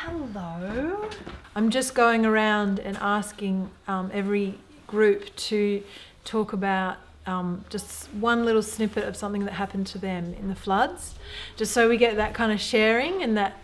Hello. I'm just going around and asking every group to talk about just one little snippet of something that happened to them in the floods, just so we get that kind of sharing and that,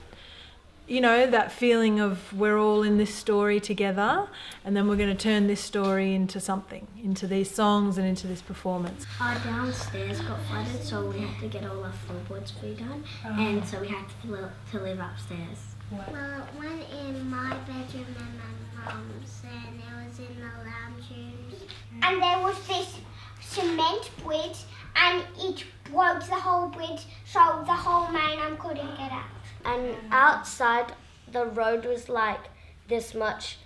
you know, that feeling of we're all in this story together, and then we're going to turn this story into something, into these songs and into this performance. Our downstairs got flooded, so we had to get all our floorboards redone, and so we had to live upstairs. Well, one in my bedroom and my mum's, and it was in the lounge rooms. And there was this cement bridge, and it broke the whole bridge, so the whole main arm couldn't get out. And outside, the road was like this much,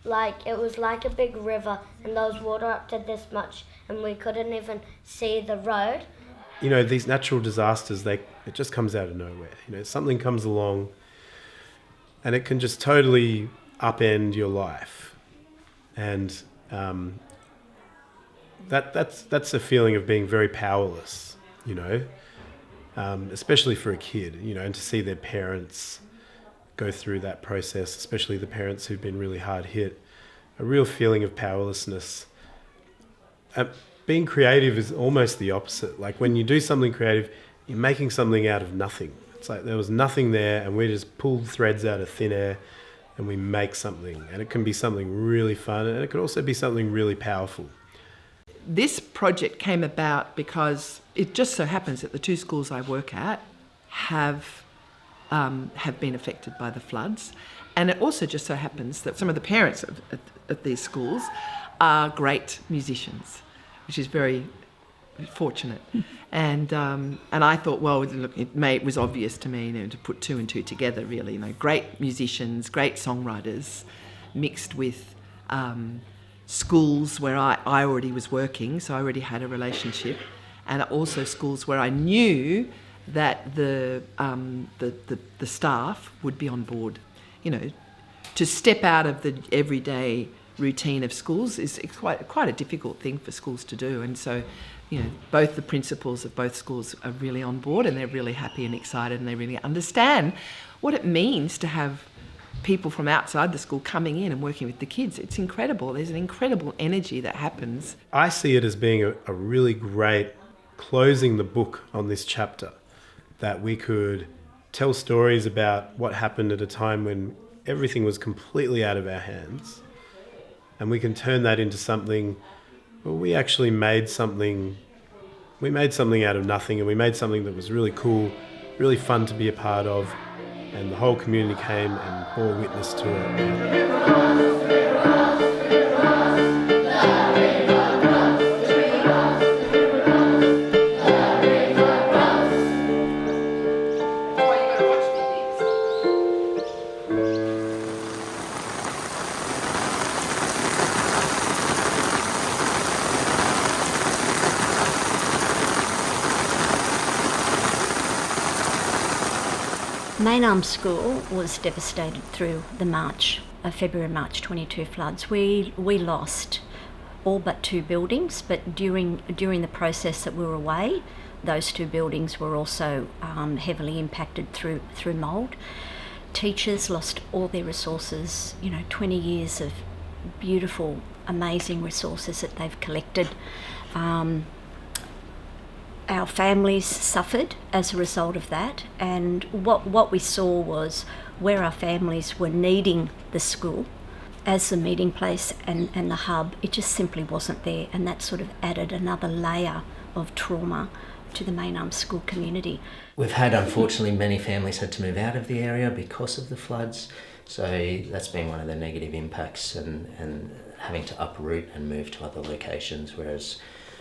like it was like a big river, and there was water up to this much, and we couldn't even see the road. You know, these natural disasters, it just comes out of nowhere. You know, something comes along and it can just totally upend your life. And that's a feeling of being very powerless, you know, especially for a kid, you know, and to see their parents go through that process, especially the parents who've been really hard hit, a real feeling of powerlessness. Being creative is almost the opposite. Like when you do something creative, you're making something out of nothing. It's like there was nothing there and we just pulled threads out of thin air and we make something. And it can be something really fun and it could also be something really powerful. This project came about because it just so happens that the two schools I work at have been affected by the floods. And it also just so happens that some of the parents at these schools are great musicians, which is very fortunate. And I thought, well, look, it was obvious to me, you know, to put two and two together, really. You know, great musicians, great songwriters, mixed with schools where I already was working, so I already had a relationship, and also schools where I knew that the staff would be on board. You know, to step out of the everyday routine of schools is quite a difficult thing for schools to do, and so, you know, both the principals of both schools are really on board and they're really happy and excited and they really understand what it means to have people from outside the school coming in and working with the kids. It's incredible. There's an incredible energy that happens. I see it as being a really great closing the book on this chapter, that we could tell stories about what happened at a time when everything was completely out of our hands, and we can turn that into something. Well, we actually made something. We made something out of nothing, and we made something that was really cool, really fun to be a part of, and the whole community came and bore witness to it. Main School was devastated through the February-March 22 floods. We lost all but two buildings, but during the process that we were away, those two buildings were also heavily impacted through mould. Teachers lost all their resources, 20 years of beautiful, amazing resources that they've collected. Our families suffered as a result of that, and what we saw was where our families were needing the school as the meeting place and the hub, it just simply wasn't there, and that sort of added another layer of trauma to the Main School community. We've had, unfortunately, many families had to move out of the area because of the floods, so that's been one of the negative impacts, and having to uproot and move to other locations, whereas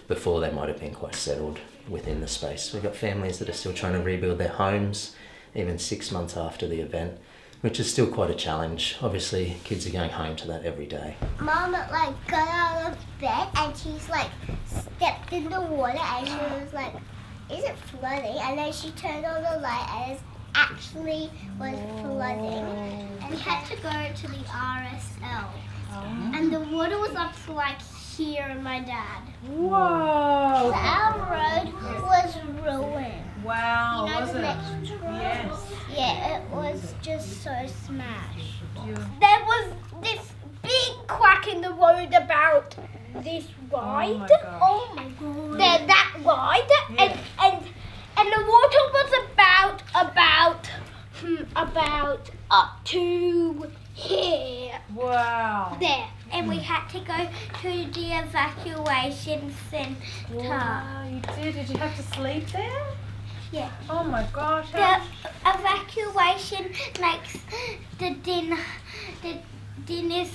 before they might have been quite settled within the space. We've got families that are still trying to rebuild their homes, even 6 months after the event, which is still quite a challenge. Obviously, kids are going home to that every day. Mom got out of bed and she's stepped in the water and she was like, is it flooding? And then she turned on the light and it actually was flooding. And we had to go to the RSL. And the water was up to here and my dad. Whoa! So our road was ruined. Wow, You know was the it? next road? Yes. Yeah, it was just so smashed. There was this big crack in the road about this wide. Oh my god. They're that wide, and the water was about up to here. Wow. There, and we had to go to the evacuation centre. Wow, you did. Did you have to sleep there? Yeah. Oh my gosh. The evacuation makes the dinners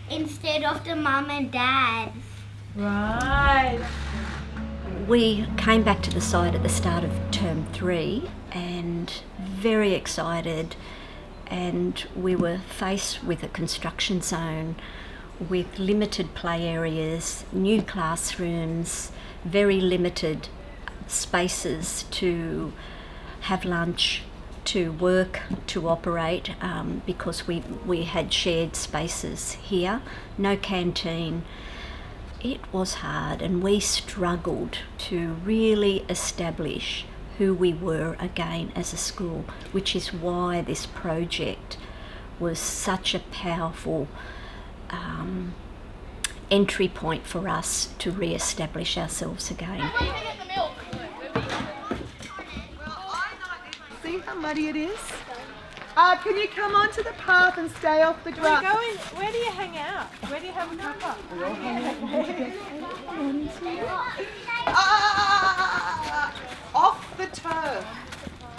instead of the mum and dad. Right. We came back to the site at the start of term 3 and very excited, and we were faced with a construction zone with limited play areas, new classrooms, very limited spaces to have lunch, to work, to operate, because we had shared spaces here, no canteen. It was hard, and we struggled to really establish who we were again as a school, which is why this project was such a powerful entry point for us to re-establish ourselves again. See how muddy it is? Can you come onto the path and stay off the grass? Where do you hang out? Where do you have a cuppa? Off the turf.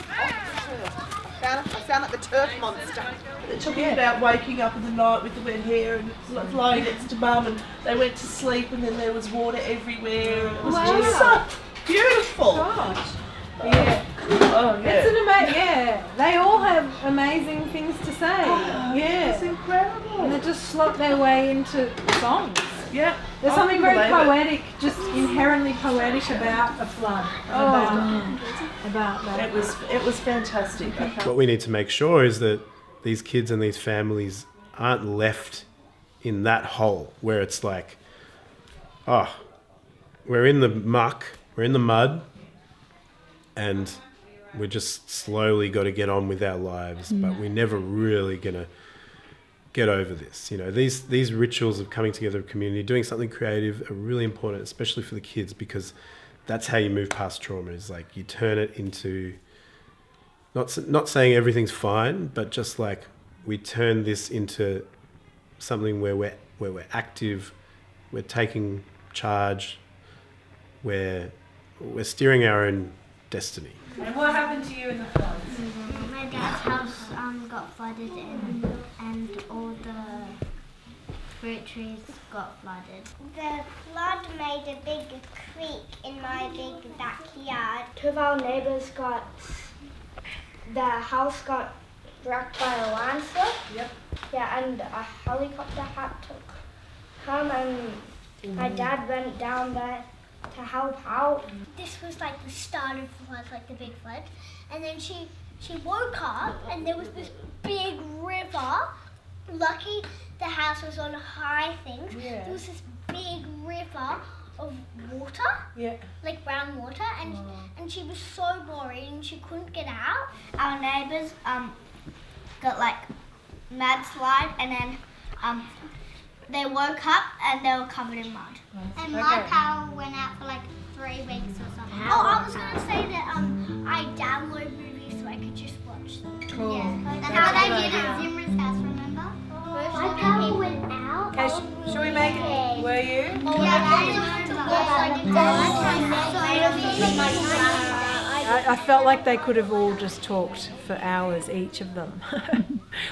I sound like the turf monster. They're talking about waking up in the night with the wet hair and lying next to mum, and they went to sleep and then there was water everywhere. And it was just so beautiful. Gosh. Yeah. Oh, yeah. It's yeah. They all have amazing things to say. Yeah. It's incredible. And they just slot their way into songs. Yeah. There's something very poetic, just inherently poetic about a flood. About that. It was fantastic. What we need to make sure is that these kids and these families aren't left in that hole where it's like, oh, we're in the muck, we're in the mud, and we're just slowly got to get on with our lives, but we're never really going to get over this. You know, these rituals of coming together of community, doing something creative are really important, especially for the kids, because that's how you move past trauma. Is like you turn it into not saying everything's fine, but just like we turn this into something where we're active, we're taking charge, we're steering our own destiny. And what happened to you in the floods? My dad's house got flooded and all the fruit trees got flooded. The flood made a big creek in my big backyard. Two of our neighbours the house got wrecked by a landslip. Yep. Yeah, and a helicopter had to come, and my dad went down there to help out. This was like the start of the flood, like the big flood. And then she woke up and there was this big river. Lucky the house was on high things. Yeah. There was this big river of water, Yeah. like brown water, and she was so worried and she couldn't get out. Our neighbours got like mad slide, and then they woke up and they were covered in mud. And my power went out for like 3 weeks or something. Oh, I was gonna say that I download movies so I could just watch them. Cool. Yeah. That's what I did at Zimmer's house, remember? My power went out. Okay, should we make it? Were you? I felt like they could have all just talked for hours, each of them.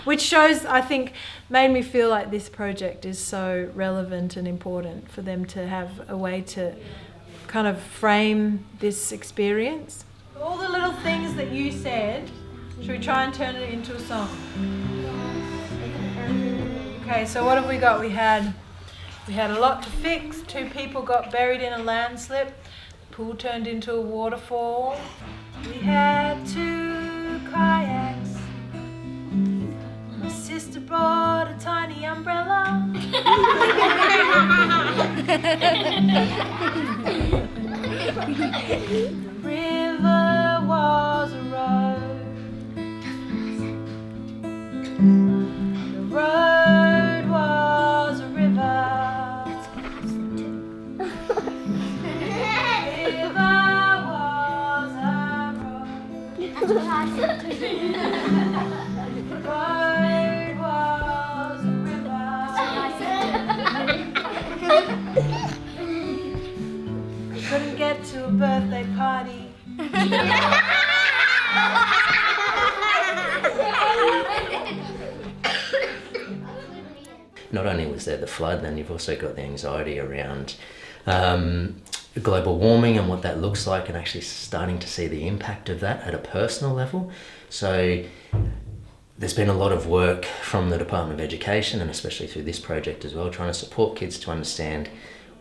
Which shows, I think, made me feel like this project is so relevant and important for them to have a way to kind of frame this experience. All the little things that you said, should we try and turn it into a song? Okay, so what have we got? We had a lot to fix. 2 people got buried in a landslip. The pool turned into a waterfall. We had 2 kayaks. My sister brought a tiny umbrella. The river was a road. That's what I said too. The road was a river. Couldn't get to a birthday party. Not only was there the flood, then you've also got the anxiety around global warming and what that looks like, and actually starting to see the impact of that at a personal level. So there's been a lot of work from the Department of Education, and especially through this project as well, trying to support kids to understand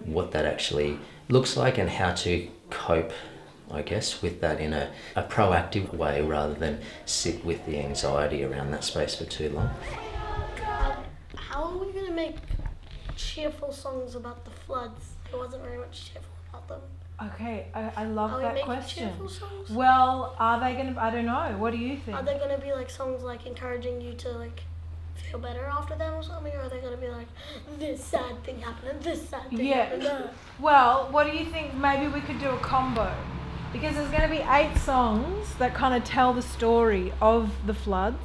what that actually looks like and how to cope, I guess, with that in a proactive way rather than sit with the anxiety around that space for too long. How are we going to make cheerful songs about the floods? There wasn't very much cheerful about them. Okay, I love Are we that making question. cheerful songs? Well, are they going to, I don't know, what do you think? Are they going to be like songs like encouraging you to like feel better after them or something? Or are they going to be like, this sad thing happened and this sad thing happened? Well, what do you think? Maybe we could do a combo. Because there's going to be 8 songs that kind of tell the story of the floods.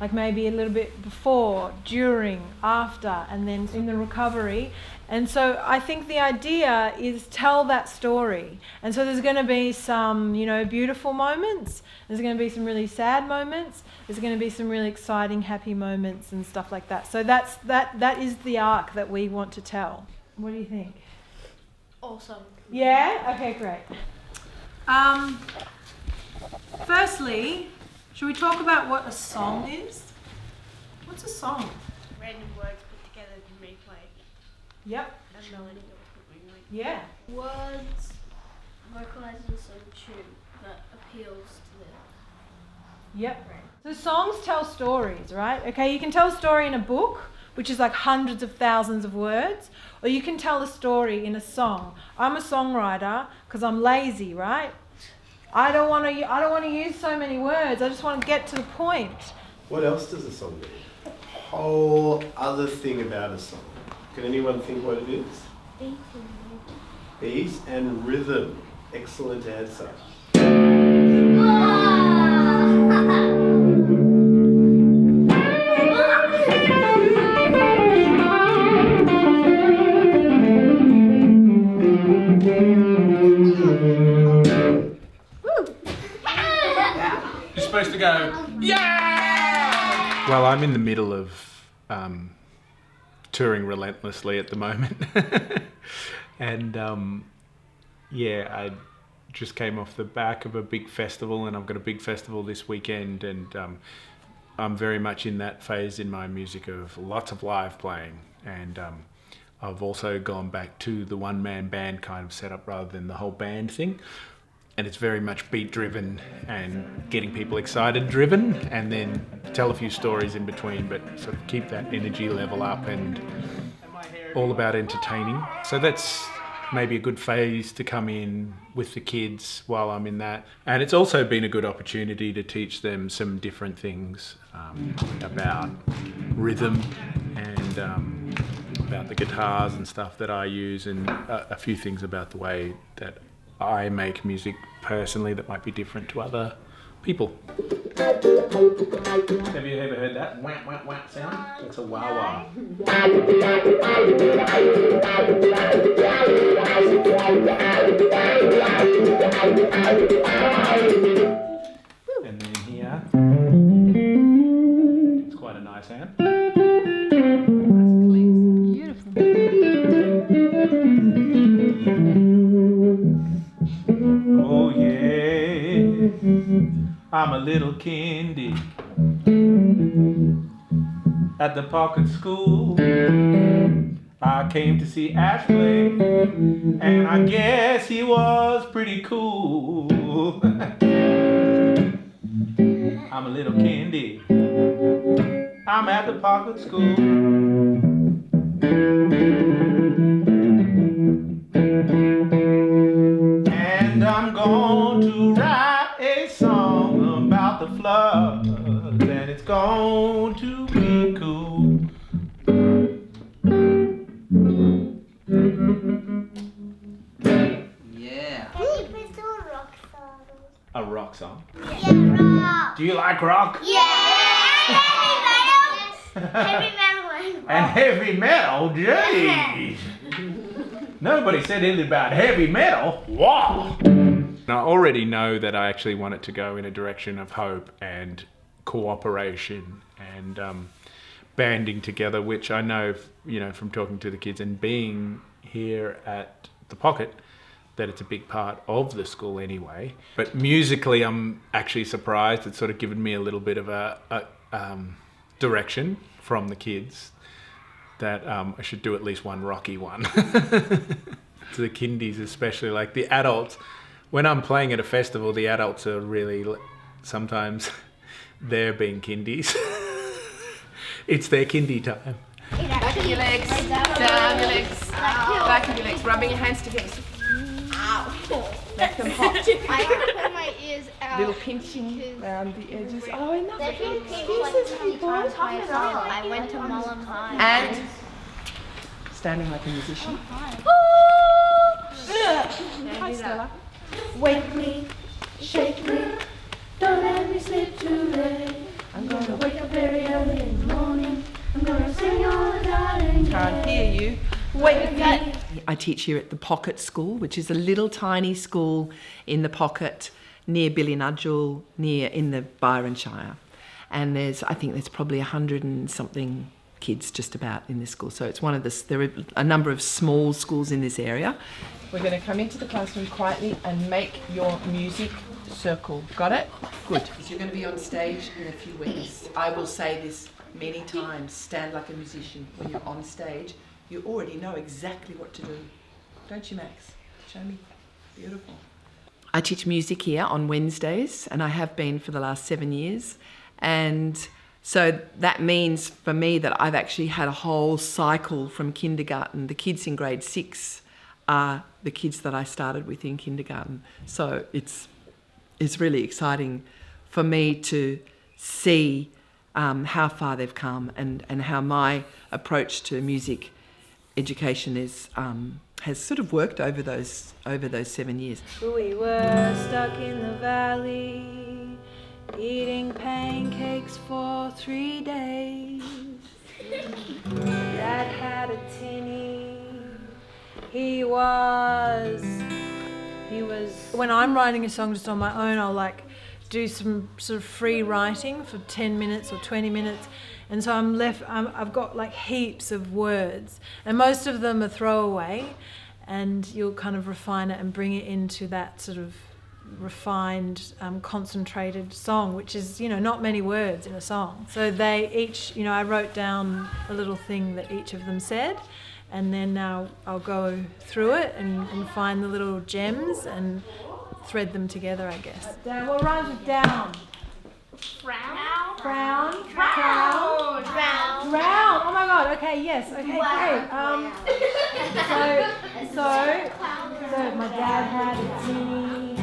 Like maybe a little bit before, during, after, and then in the recovery. And so I think the idea is tell that story. And so there's going to be some, you know, beautiful moments. There's going to be some really sad moments. There's going to be some really exciting, happy moments and stuff like that. So that is the arc that we want to tell. What do you think? Awesome. Yeah? Okay, great. Firstly, should we talk about what a song is? What's a song? Random words put together and replay. Yep. And melody. Yeah. Words vocalizing some tune that appeals to them. Yep. So songs tell stories, right? Okay, you can tell a story in a book, which is like hundreds of thousands of words, or you can tell a story in a song. I'm a songwriter because I'm lazy, right? I don't want to use so many words. I just want to get to the point. What else does a song do? A whole other thing about a song. Can anyone think what it is? Beat and rhythm. Excellent answer. Supposed to go, yeah! Well, I'm in the middle of touring relentlessly at the moment. And I just came off the back of a big festival, and I've got a big festival this weekend, and I'm very much in that phase in my music of lots of live playing. And I've also gone back to the one-man band kind of setup rather than the whole band thing. And it's very much beat driven and getting people excited driven, and then tell a few stories in between, but sort of keep that energy level up and all about entertaining. So that's maybe a good phase to come in with the kids while I'm in that. And it's also been a good opportunity to teach them some different things about rhythm and about the guitars and stuff that I use, and a few things about the way that I make music personally that might be different to other people. Have you ever heard that wah wah wah sound? It's a wah wah. And then here, it's quite a nice sound. Beautiful. Oh yeah, I'm a little kindy at the park at school. I came to see Ash play, and I guess he was pretty cool. I'm a little kindy, I'm at the park at school. And I'm going to write a song about the floods, and it's going to be cool. Yeah. Can you please do a rock song? A rock song? Yeah, rock. rock. Do you like rock? Yeah. Heavy metal. And heavy metal? Jeez. Nobody said anything about heavy metal. Wow. I already know that I actually want it to go in a direction of hope and cooperation and banding together, which I know, from talking to the kids and being here at the Pocket, that it's a big part of the school anyway. But musically, I'm actually surprised. It's sort of given me a little bit of a direction from the kids that I should do at least one rocky one. To the kindies especially, like the adults, when I'm playing at a festival, the adults are really, sometimes they're being kindies. It's their kindy time. Back of your legs, down your legs, back of your legs, rubbing your hands together. Ow. Make them hot. I put my ears out. Little pinching around the edges. Oh, enough. They've been pinched like 20 times myself. I went to Mullen High. And standing like a musician. Hi, Stella. Wake me, shake me, don't let me sleep too late. I'm gonna wake up very early in the morning. I'm gonna sing all the darling. Can't hear you. Wake me. I teach here at the Pocket School, which is a little tiny school in the Pocket near Billynudgel, in the Byron Shire. And I think there's probably 100 and something kids just about in this school. So it's there are a number of small schools in this area. We're going to come into the classroom quietly and make your music circle. Got it? Good. Because you're going to be on stage in a few weeks. I will say this many times, stand like a musician. When you're on stage, you already know exactly what to do. Don't you, Max? Show me. Beautiful. I teach music here on Wednesdays, and I have been for the last 7 years. And so that means for me that I've actually had a whole cycle from kindergarten. The kids in grade 6 are the kids that I started with in kindergarten. So it's really exciting for me to see how far they've come and how my approach to music education has sort of worked over those 7 years. We were stuck in the valley, eating pancakes for 3 days. Dad had a tinny. He was. When I'm writing a song just on my own, I'll do some sort of free writing for 10 minutes or 20 minutes. And so I've got heaps of words, and most of them are throwaway, and you'll kind of refine it and bring it into that sort of refined, concentrated song, which is, not many words in a song. So they each, I wrote down a little thing that each of them said, and then now I'll go through it and find the little gems and thread them together, I guess. Down. What rhymes with down? Brown. Brown. Brown. Brown. Brown. Oh my God. Okay. Yes. Okay. Great. So my dad had a tinny,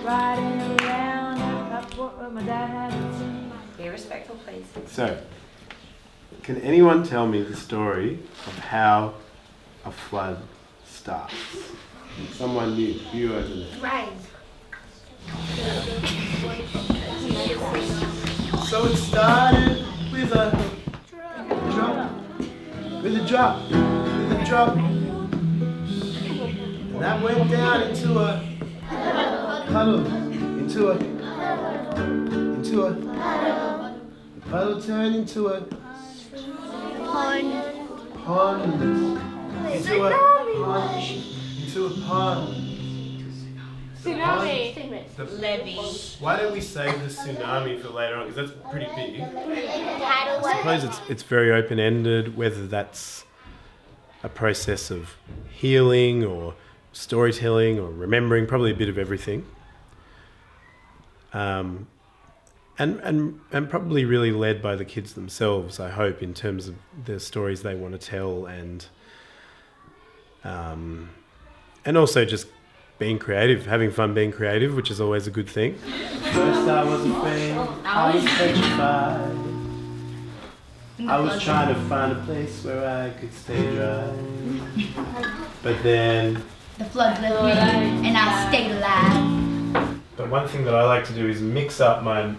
riding around. That's what my dad had a tinny. Be respectful, please. So, can anyone tell me the story of how a flood starts? Someone new. You open it. Rain. So it started with a drop, with a drop, with a drop. And that went down into a puddle, into a the puddle turned into a pond, into a pond. Tsunami. Levy. Why don't we save the tsunami for later on, because that's pretty big. I suppose it's very open-ended, whether that's a process of healing or storytelling or remembering, probably a bit of everything. And probably really led by the kids themselves, I hope, in terms of the stories they want to tell, and also just being creative, having fun being creative, which is always a good thing. First I was afraid, I was petrified. I was trying to find a place where I could stay dry. But then The flood left me, and I stayed alive. But one thing that I like to do is mix up my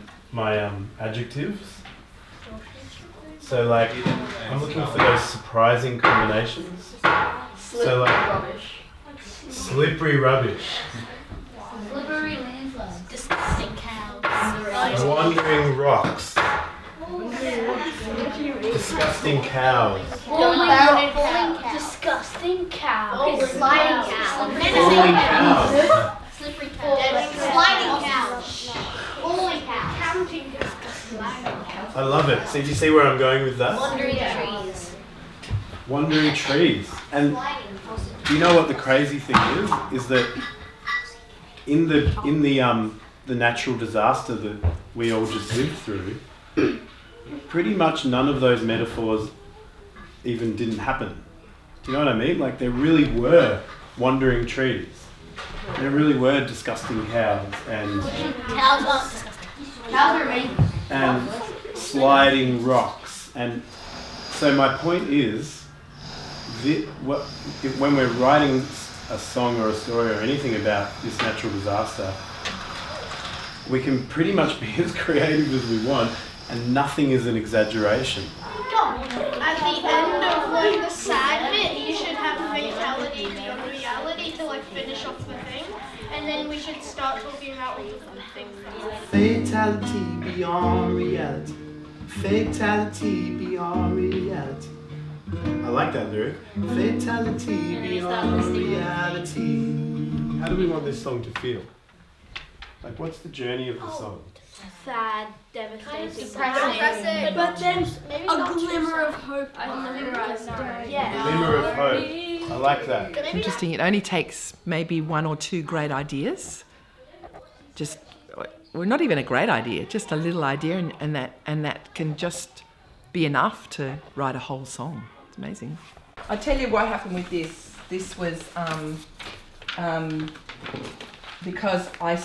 adjectives. So like, I'm looking for those surprising combinations. So like, slippery rubbish. Slippery landslide. Disgusting cows. Wandering rocks. Disgusting cows. Disgusting cows. Sliding cows. Falling cows. Slippery cows. Sliding cows. Falling cows. Counting cows. I love it. So do you see where I'm going with that? Wandering trees. Wandering trees. And do you know what the crazy thing is? Is that in the natural disaster that we all just lived through, pretty much none of those metaphors even didn't happen. Do you know what I mean? Like there really were wandering trees. There really were disgusting cows and Cows are disgusting. Cows are amazing. and sliding rocks. And so my point is, when we're writing a song or a story or anything about this natural disaster, we can pretty much be as creative as we want, and nothing is an exaggeration. At the end of like the sad bit, you should have fatality beyond reality to like finish off the thing, and then we should start talking about all the fun things. Fatality beyond reality. Fatality beyond reality. I like that lyric. Fatality beyond reality. How do we want this song to feel? Like, what's the journey of the song? Sad, devastating, depressing. but then A glimmer of hope on the horizon. Yeah. Glimmer of hope. I like that. It's interesting. It only takes maybe one or two great ideas. Just, well, not even a great idea, just a little idea, and that can just be enough to write a whole song. It's amazing. I'll tell you what happened with this. This was because I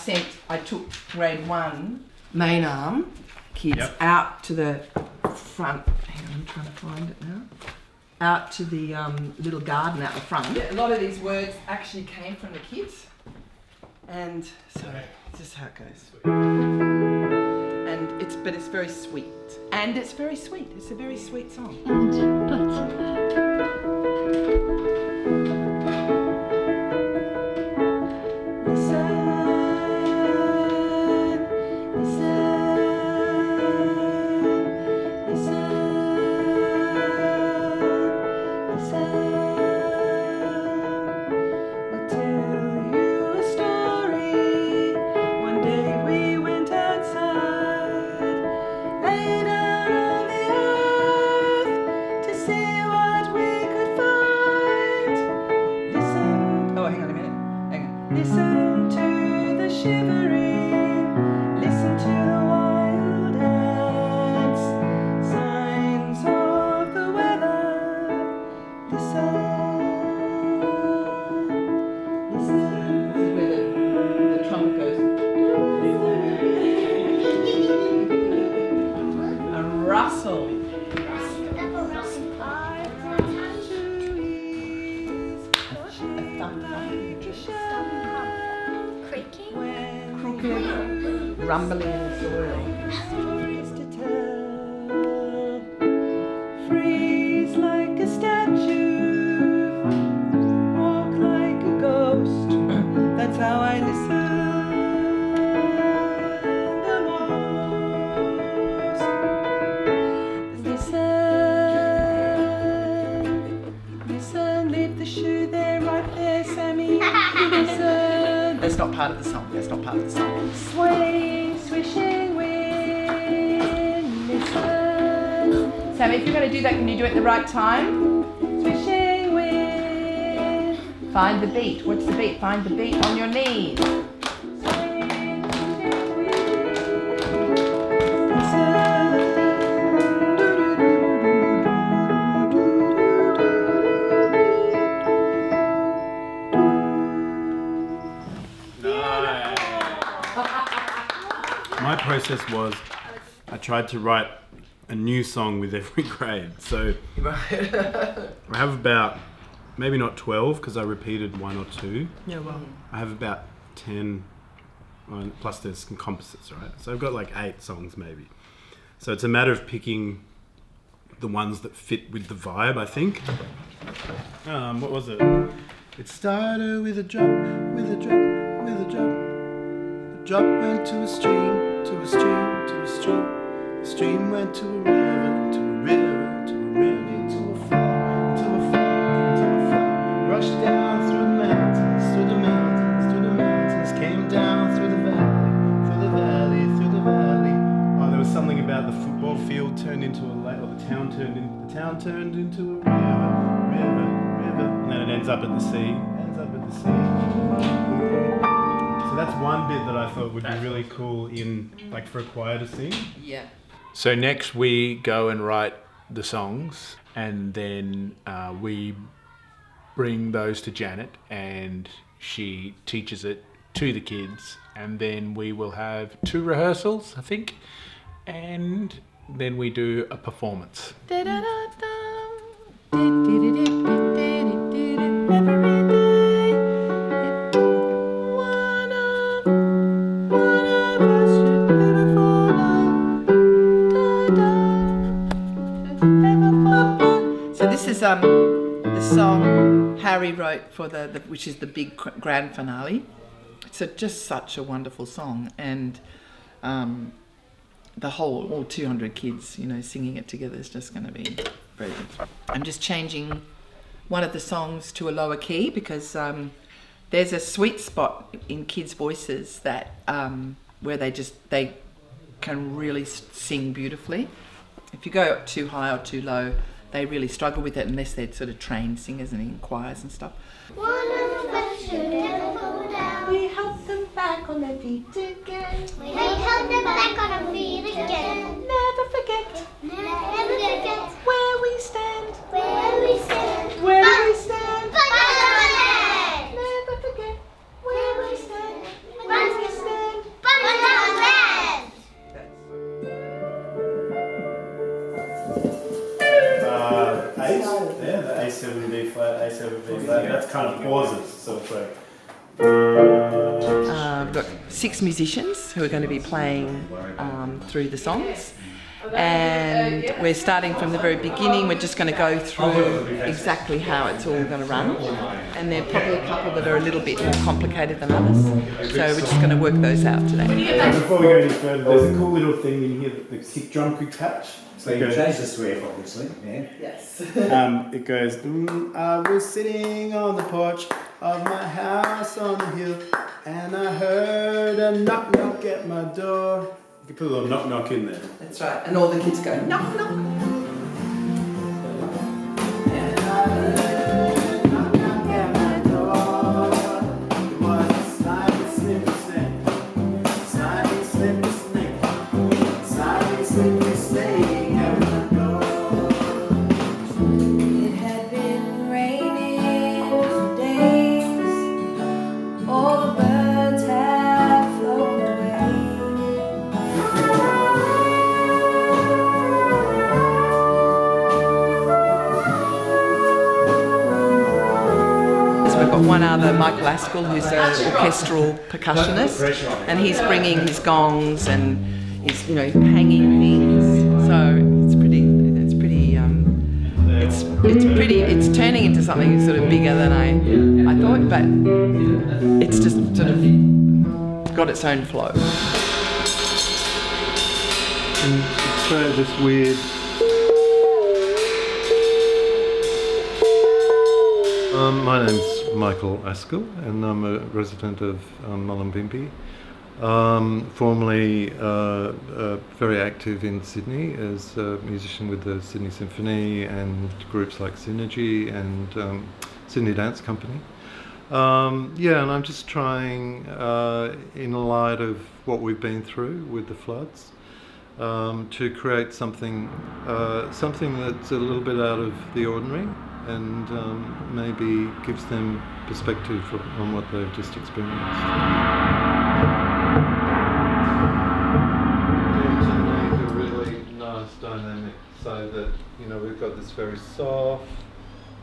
took grade 1 main arm kids out to the front. Hang on, I'm trying to find it now. Out to the little garden out the front. Yeah, a lot of these words actually came from the kids, and so this is how it goes. And it's very sweet, and it's very sweet. It's a very sweet song. Listen to the shivering, listen to the wild ants, signs of the weather, listen. This is where the trumpet goes. A rustle. Rumbling in the soil. Freeze like a statue, walk like a ghost. That's how I listen the most. Listen, leave the shoe there, right there, Sammy. Listen. That's not part of the song. That's not part of the song. Sway, swishing wind, listen. Sammy, if you're going to do that, can you do it at the right time? Swishing wind. Find the beat. What's the beat? Find the beat on your knees. My process was I tried to write a new song with every grade. So I have about, maybe not 12 because I repeated 1 or 2. Yeah, well. I have about 10 plus there's some composites, right? So I've got like 8 songs maybe. So it's a matter of picking the ones that fit with the vibe, I think. What was it? It started with a drop, with a drop, with a drop. A drop went to a stream, to a stream, to a stream. The stream went to a river, to a river, to a river, to a fall, to a fall, to a fall. Rushed down through the mountains, through the mountains, through the mountains. Came down through the valley, through the valley, through the valley. Oh, there was something about the football field turned into a lake, or the town turned into a river, and then it ends up at the sea. So that's one bit that I thought would be really cool in, like, for a choir to sing. Yeah. So next we go and write the songs, and then we bring those to Janet, and she teaches it to the kids, and then we will have 2 rehearsals, I think, and then we do a performance. So this is the song Harry wrote for the which is the big grand finale. It's just such a wonderful song, and the all 200 kids, singing it together is just going to be brilliant. I'm just changing one of the songs to a lower key because there's a sweet spot in kids' voices that where they can really sing beautifully. If you go up too high or too low, they really struggle with it unless they're sort of trained singers and in choirs and stuff. One of us should never fall down. We help them back on their feet again. We help them back on their feet again. Never forget. Never forget. Where we stand. Where we stand. Where we stand. Bunch Never forget. Where we stand. Where we stand. The A7 B flat, A7 B flat. That's kind of pauses, so it's like. We've got 6 musicians who are going to be playing through the songs, and we're starting from the very beginning. We're just going to go through exactly how it's all going to run, and there are probably a couple that are a little bit more complicated than others, so we're just going to work those out today. Before we go any further, there's a cool little thing in here that the kick drum could catch. So you change the swear, obviously, yeah? Yes. It goes, I was sitting on the porch of my house on the hill, and I heard a knock knock at my door. You can put a little knock knock in there. That's right, and all the kids go knock knock. One other, Michael Askill, who's an orchestral percussionist, and he's bringing his gongs and he's hanging things. So it's turning into something sort of bigger than I thought, but it's just sort of got its own flow. It's this weird. My name's Michael Askill, and I'm a resident of Mullumbimby. Formerly very active in Sydney as a musician with the Sydney Symphony and groups like Synergy and Sydney Dance Company. And I'm just trying, in light of what we've been through with the floods, to create something that's a little bit out of the ordinary, and maybe gives them perspective on what they've just experienced. To make a really nice dynamic, so that we've got this very soft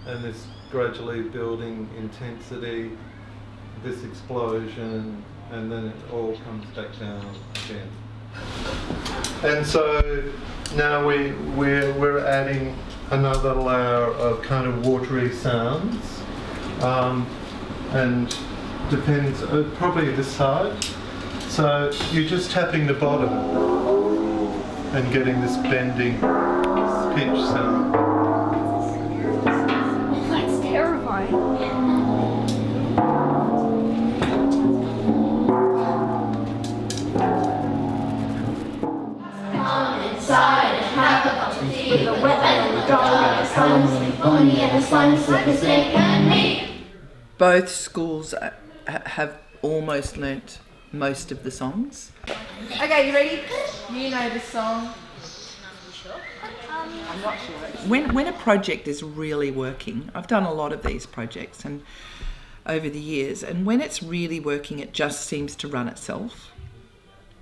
and this gradually building intensity, this explosion, and then it all comes back down again. And so now we're adding another layer of kind of watery sounds, and depends, probably this side. So you're just tapping the bottom and getting this bending pitch sound. That's terrifying. Inside and have a cup of tea. The wet and the dog and the sun, pony and the slime, slipper, snake and me. Both schools have almost learnt most of the songs. Okay, you ready? You know this song. I'm not sure. When a project is really working, I've done a lot of these projects and over the years, and when it's really working, it just seems to run itself.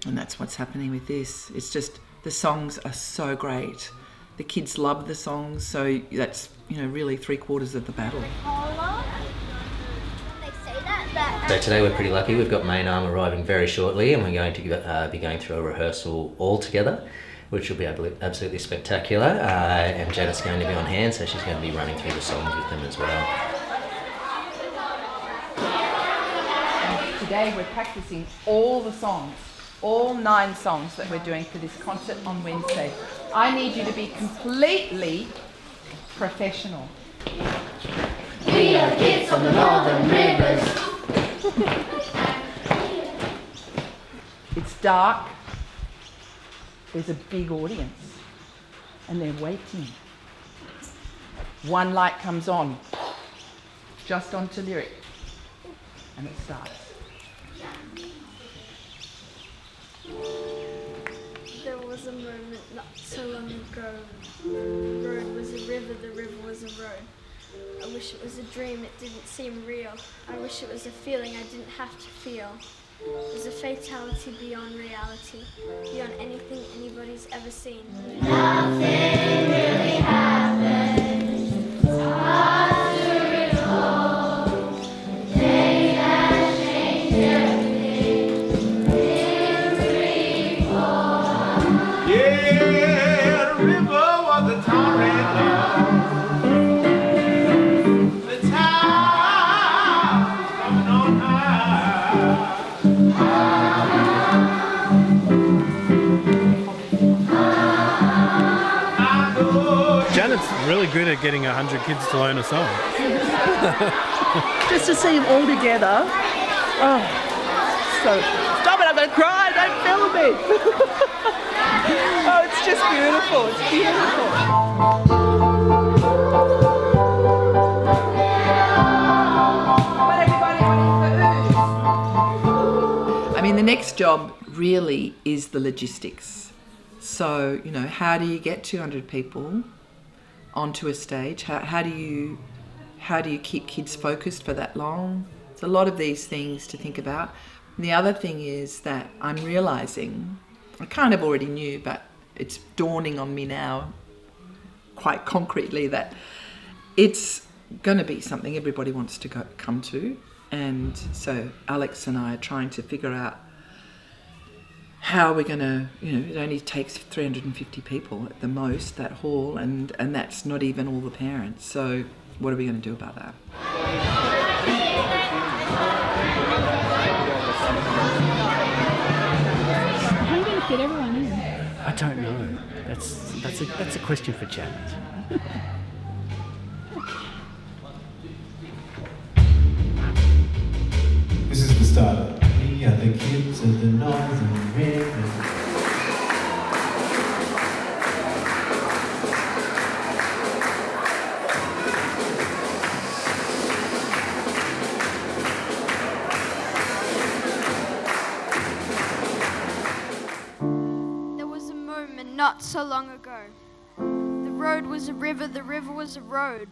And that's what's happening with this. It's just the songs are so great. The kids love the songs, so that's, really 3/4 of the battle. So today we're pretty lucky. We've got Main Arm arriving very shortly, and we're going to be going through a rehearsal all together, which will be absolutely spectacular. And Janet's going to be on hand, so she's going to be running through the songs with them as well. Today we're practicing all the songs, all 9 songs that we're doing for this concert on Wednesday. I need you to be completely professional. We are kids from the northern rivers. It's dark. There's a big audience and they're waiting. One light comes on, just onto lyric, and it starts. There was a moment not so long ago. The road was a river, the river was a road. I wish it was a dream, it didn't seem real. I wish it was a feeling I didn't have to feel. It was a fatality beyond reality, beyond anything anybody's ever seen. Nothing really happens after it all. They have changed everything in free fall. Yeah, the river was a torrent love. The tide coming on high. Janet's really good at getting 100 kids to learn a song. Just to see them all together. Oh, so stop it! I'm going to cry. Don't film me. Oh, it's just beautiful. It's beautiful. I mean, the next job really is the logistics. So, how do you get 200 people onto a stage? How do you keep kids focused for that long? There's a lot of these things to think about. And the other thing is that I'm realising, I kind of already knew, but it's dawning on me now quite concretely that it's going to be something everybody wants to come to. And so Alex and I are trying to figure out how we're going to, it only takes 350 people at the most, that hall, and that's not even all the parents. So what are we going to do about that? How are you going to fit everyone in? I don't know. That's a question for Janet. This is the starter. We are the kids of the northern rivers. There was a moment not so long ago. The road was a river, the river was a road.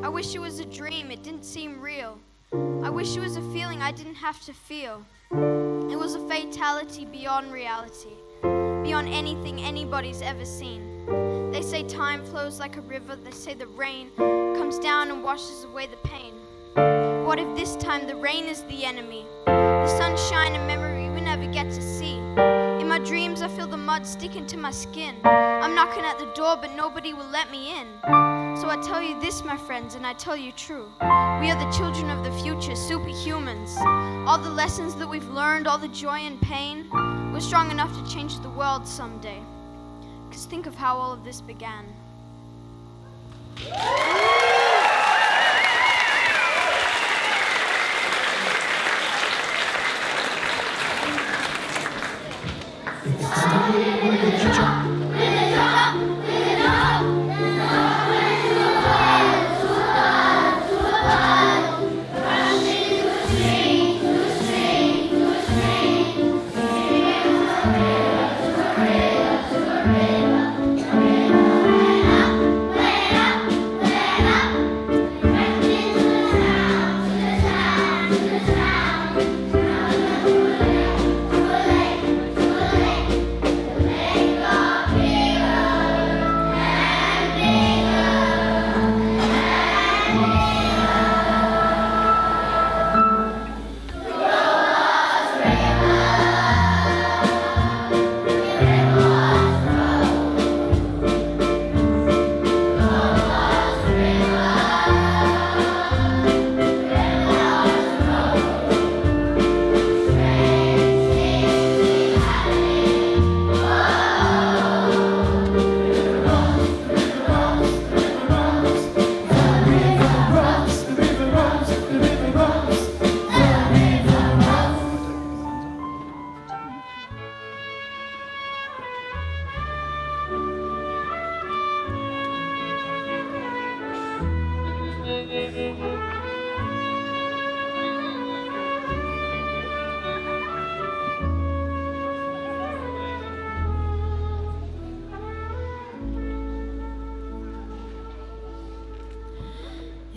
I wish it was a dream, it didn't seem real. I wish it was a feeling I didn't have to feel. It was a fatality beyond reality, beyond anything anybody's ever seen. They say time flows like a river, they say the rain comes down and washes away the pain. What if this time the rain is the enemy? The the sunshine and memory we never get to see. In my dreams I feel the mud sticking to my skin. I'm knocking at the door but nobody will let me in. So I tell you this, my friends, and I tell you true. We are the children of the future, superhumans. All the lessons that we've learned, all the joy and pain, we're strong enough to change the world someday. 'Cause think of how all of this began.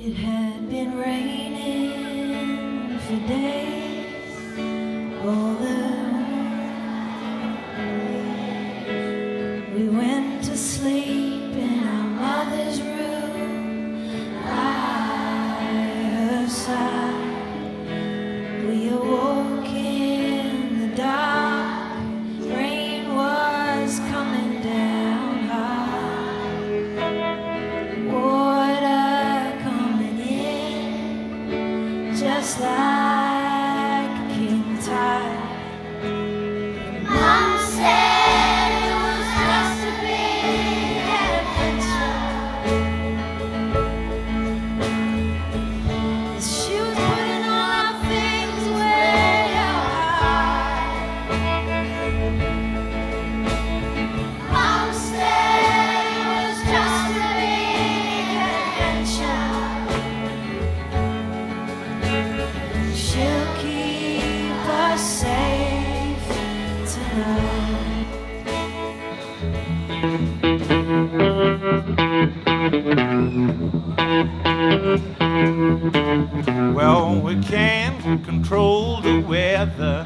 It had been raining for days, all we went to sleep in our mother's room by her side. We awoke in the dark, rain was coming down hard, water coming in just like a king tide. Mom said it was just a big adventure. She was putting all our things way up high. Mom said it was just a big adventure. She'll keep us safe tonight. Well, we can't control the weather.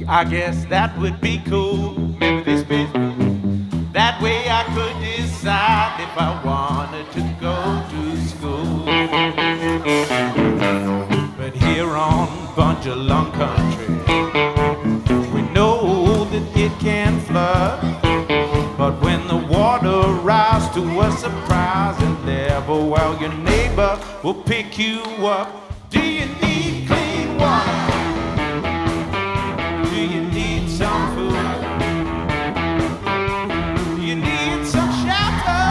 I guess that would be cool. Remember this bit? That way I could decide if I wanted to go to school. But here on Bunjalung Country, we know that it can flood. But when the water rises to a surprising level, well, your neighbor will pick you up. Do you need clean water? Do you need some food? Do you need some shelter?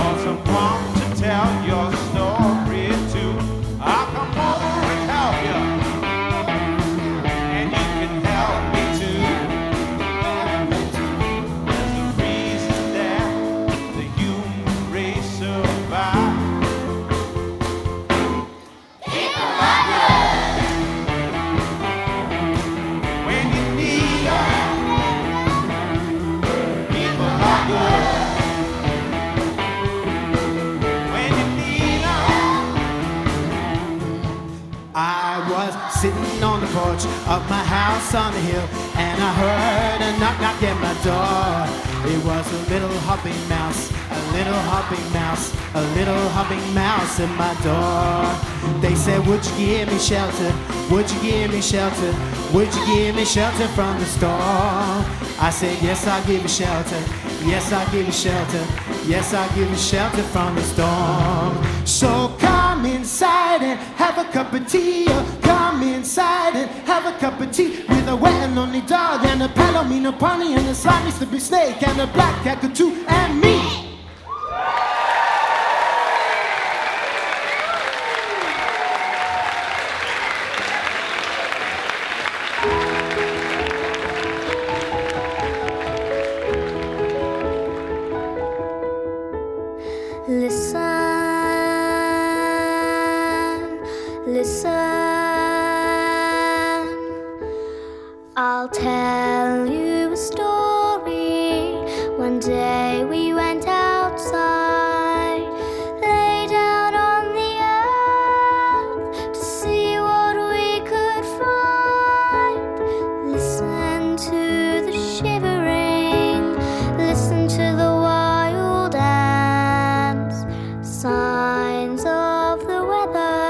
Or someone to tell your story to? I'll come over and help you. And you can help me too. There's a reason that the human race survived. People like us. of my house on the hill, and I heard a knock knock at my door. It was a little hopping mouse, a little hopping mouse, a little hopping mouse at my door. They said, would you give me shelter? Would you give me shelter? Would you give me shelter from the storm? I said, yes, I'll give you shelter. Yes, I'll give you shelter. Yes, I'll give you shelter from the storm. So come inside and have a cup of tea. Come inside and have a cup of tea with a wet and lonely dog and a palomino pony and a slimy slippery snake and a black cockatoo and me. Listen, I'll tell you a story. One day we went outside, lay down on the earth to see what we could find. Listen to the shivering, listen to the wild ants, signs of the weather.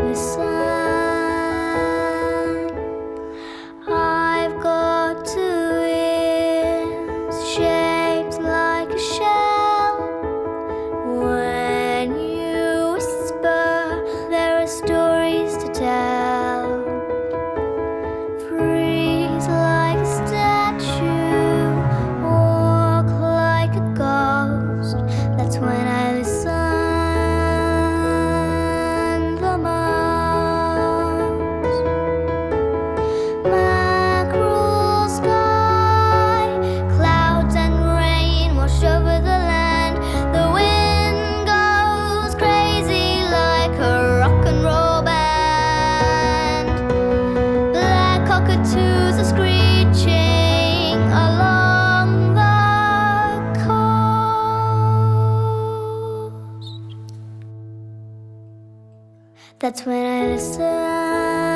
Listen, I've got two ears shaped like a shell. When you whisper, there are stories to tell. Freeze like a statue, walk like a ghost. That's when I listen the most. Mackerel sky, clouds and rain wash over the land. The wind goes crazy like a rock and roll band. Black cockatoos are screeching along the coast. That's when I listen.